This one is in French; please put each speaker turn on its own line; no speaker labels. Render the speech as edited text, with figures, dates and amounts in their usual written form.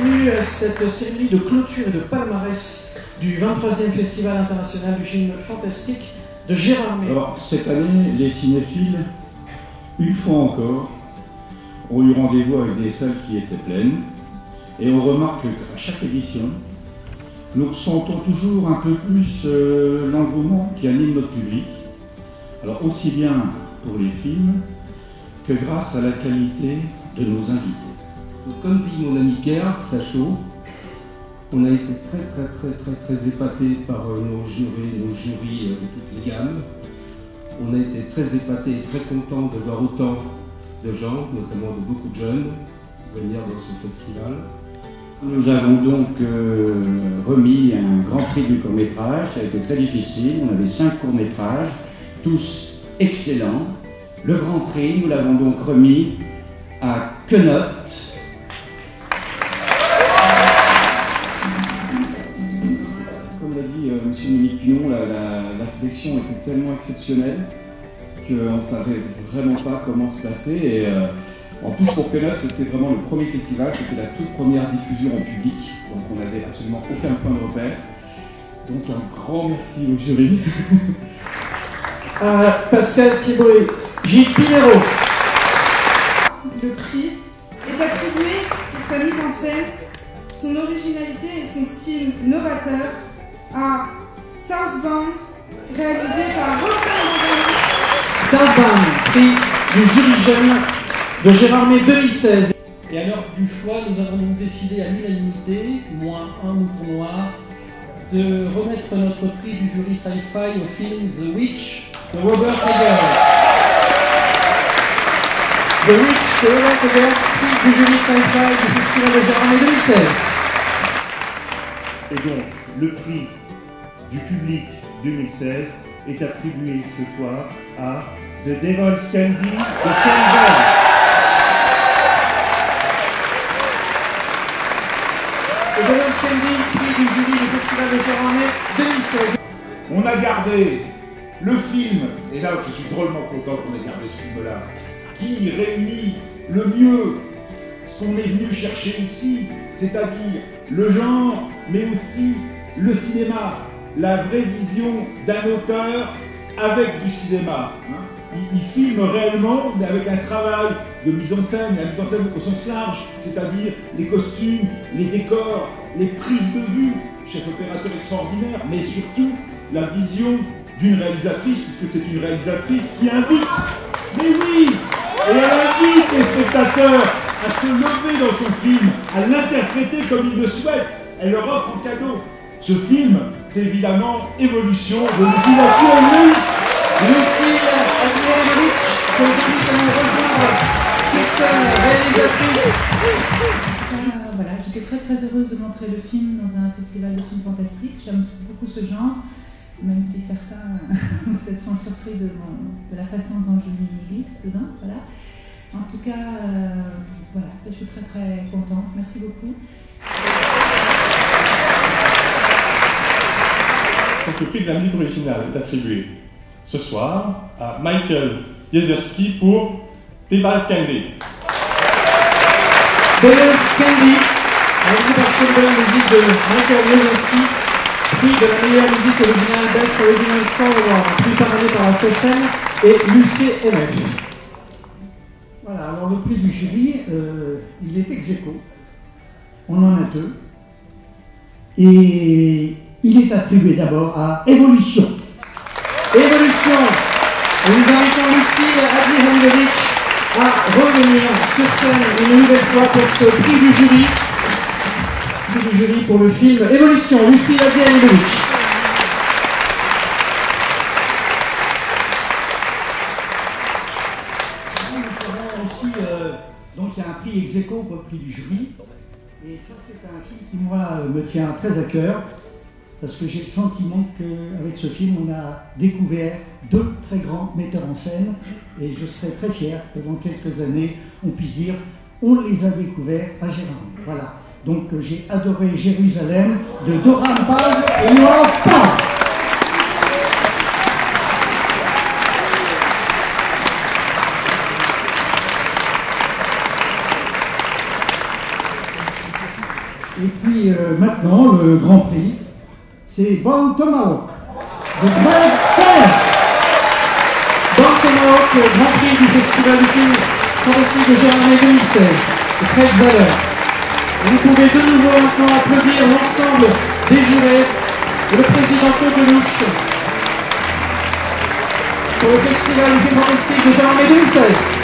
bienvenue à cette cérémonie de clôture et de palmarès du 23e Festival international du film fantastique de Gérardmer.
Alors, cette année, les cinéphiles, une fois encore, ont eu rendez-vous avec des salles qui étaient pleines. Et on remarque qu'à chaque édition, nous ressentons toujours un peu plus l'engouement qui anime notre public. Alors, aussi bien pour les films que grâce à la qualité de nos invités.
Donc, comme dit mon ami Pierre Sachot, on a été très épatés par nos jurys de toutes les gammes. On a été très épatés et très contents de voir autant de gens, notamment de beaucoup de jeunes, venir dans ce festival.
Nous avons donc remis un grand prix du court-métrage. Ça a été très difficile. On avait 5 courts-métrages, tous excellents. Le grand prix, nous l'avons donc remis à Quenotte.
Comme l'a dit M. Ménic-Pion, la sélection était tellement exceptionnelle qu'on ne savait vraiment pas comment se passer. Et en plus, pour Quenotte, c'était vraiment le premier festival, c'était la toute première diffusion en public, donc on n'avait absolument aucun point de repère. Donc un grand merci au jury.
Pascal Thibouet, Gilles Pinero.
Le prix est attribué pour sa mise en scène, son originalité et son style novateur à Southbound, réalisé par Roxane.
Southbound, prix du jury jeune de Gérardmer 2016.
Et à l'heure du choix, nous avons donc décidé à l'unanimité, moins un mouton noir, de remettre notre prix du jury sci-fi au film The Witch de Robert Eggers.
The Witch de Robert Eggers, prix du jury sci-fi du Festival de Gérardmer 2016.
Et donc, le prix du public 2016 est attribué ce soir à The Devil's Candy de Shane Bell.
The Devil's Candy, prix du jury du Festival de Gérardmer 2016.
On a gardé le film, et là je suis drôlement content qu'on ait gardé ce film-là, qui réunit le mieux ce qu'on est venu chercher ici, c'est-à-dire le genre, mais aussi le cinéma, la vraie vision d'un auteur avec du cinéma. Il filme réellement, mais avec un travail de mise en scène, la mise en scène au sens large, c'est-à-dire les costumes, les décors, les prises de vue, chef opérateur extraordinaire, mais surtout la vision d'une réalisatrice, puisque c'est une réalisatrice qui invite, mais oui, et elle invite les spectateurs à se lever dans son film, à l'interpréter comme ils le souhaitent. Elle leur offre en cadeau. Ce film, c'est évidemment Évolution de Lucille Adrianovich.
Lucille Adrianovich, que j'invite à nous rejoindre sur scène, réalisatrice.
Voilà, j'étais très heureuse de montrer le film dans un festival de films fantastiques. J'aime beaucoup ce genre, même si certains peut-être sont surpris de la façon dont je m'y glisse dedans. Voilà. En tout cas, voilà, je suis très contente. Merci beaucoup.
Donc le prix de la musique originale est attribué ce soir à Michael Jezierski pour Devil's Candy.
Devil's Candy, réalisé par Schönberg, musique de Michael Jezierski, prix de la meilleure musique originale Best Original Score Award, prix parrainé par la CSM et l'UCMF.
Voilà, alors le prix du jury, il est ex aequo. On en a 2. Et il est attribué d'abord à Évolution.
Évolution. Et nous invitons Lucille Adrianovich à revenir sur scène une nouvelle fois pour ce prix du jury. Prix du jury pour le film Évolution. Lucille Adrianovich.
Donc il y a un prix ex aequo pour le prix du jury. Et ça, c'est un film qui, moi, me tient très à cœur. Parce que j'ai le sentiment qu'avec ce film, on a découvert 2 très grands metteurs en scène. Et je serais très fier que dans quelques années, on puisse dire on les a découverts à Gérardmer. Voilà. Donc j'ai adoré Jérusalem de Doran Paz et Noah Paz. Et puis maintenant, le Grand Prix, c'est Bone Tomahawk de Craig Zahler.
Bone Tomahawk, Grand Prix du Festival du film fantastique de Gérardmer 2016 de Craig Zahler. Vous pouvez de nouveau maintenant applaudir l'ensemble des jurés et le président Claude Lelouch pour le Festival du film fantastique de Gérardmer 2016.